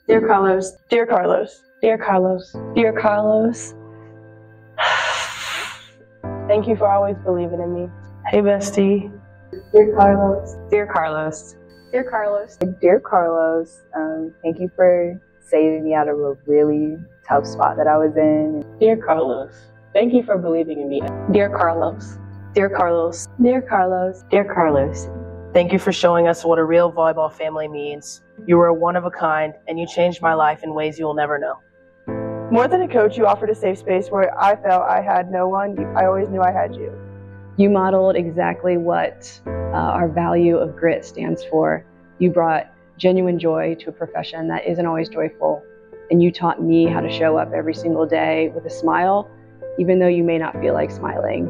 Dear Carlos. Dear Carlos. Dear Carlos. Dear Carlos. Thank you for always believing in me. Hey, bestie. Dear Carlos. Dear Carlos. Dear Carlos. Dear Carlos, thank you for saving me out of a really tough spot that I was in. Dear Carlos. Thank you for believing in me. Dear Carlos. Dear Carlos. Dear Carlos. Dear Carlos. Thank you for showing us what a real volleyball family means. You were one of a kind, and you changed my life in ways you will never know. More than a coach, you offered a safe space where I felt I had no one. I always knew I had you. You modeled exactly what our value of grit stands for. You brought genuine joy to a profession that isn't always joyful. And you taught me how to show up every single day with a smile, even though you may not feel like smiling.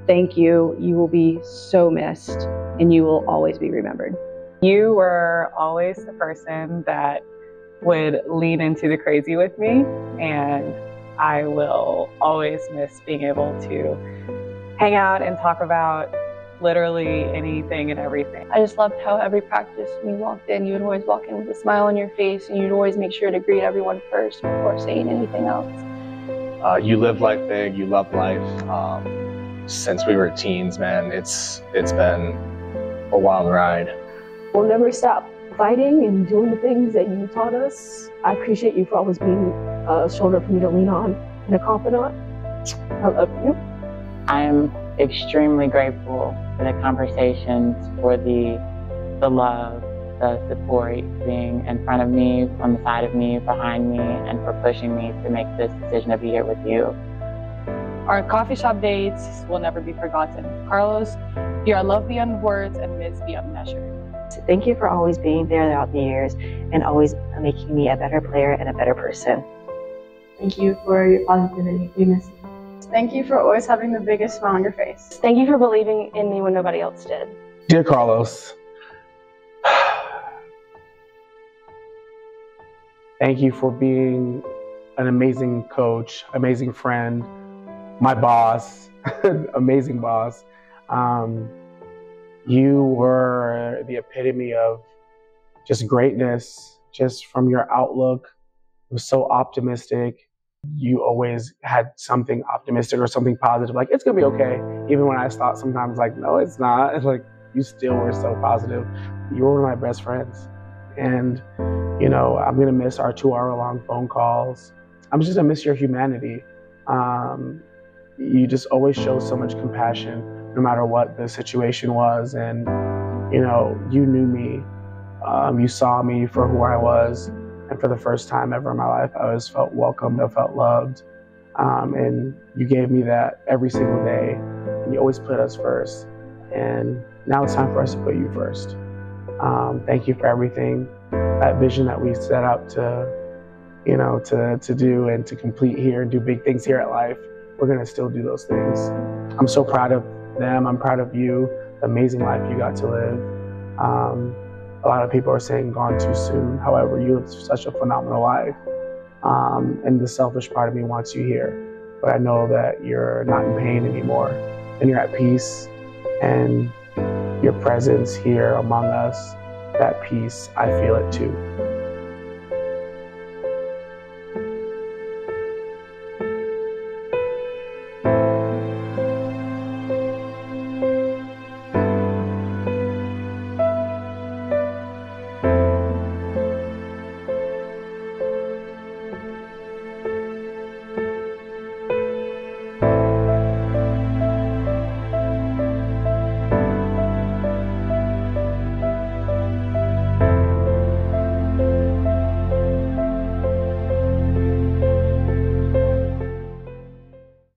Thank you. You will be so missed, and you will always be remembered. You were always the person that would lean into the crazy with me, and I will always miss being able to hang out and talk about literally anything and everything. I just loved how every practice when you walked in, you would always walk in with a smile on your face, and you'd always make sure to greet everyone first before saying anything else. You live life big, you love life. Since we were teens, man, it's been a wild ride. We'll never stop fighting and doing the things that you taught us. I appreciate you for always being a shoulder for me to lean on and a confidant. I love you. I'm extremely grateful for the conversations, for the love, the support, being in front of me, on the side of me, behind me, and for pushing me to make this decision to be here with you. Our coffee shop dates will never be forgotten. Carlos, you are love beyond words and miss beyond measure. Thank you for always being there throughout the years and always making me a better player and a better person. Thank you for your positivity. We miss you. Thank you for always having the biggest smile on your face. Thank you for believing in me when nobody else did. Dear Carlos, thank you for being an amazing coach, amazing friend, my boss, amazing boss. You were the epitome of just greatness, just from your outlook. It was so optimistic. You always had something optimistic or something positive, like, it's gonna be okay. Even when I thought sometimes, like, no, it's not. Like, you still were so positive. You were one of my best friends. And, you know, I'm gonna miss our 2-hour-long phone calls. I'm just gonna miss your humanity. You just always show so much compassion, no matter what the situation was. And, you know, you knew me. You saw me for who I was. And for the first time ever in my life, I always felt welcomed, I felt loved. And you gave me that every single day. And you always put us first. And now it's time for us to put you first. Thank you for everything. That vision that we set out to, you know, to do and to complete here and do big things here at Life, we're gonna still do those things. I'm so proud of them. I'm proud of you, the amazing life you got to live. A lot of people are saying gone too soon. However, you have such a phenomenal life. And the selfish part of me wants you here. But I know that you're not in pain anymore and you're at peace. And your presence here among us, that peace, I feel it too.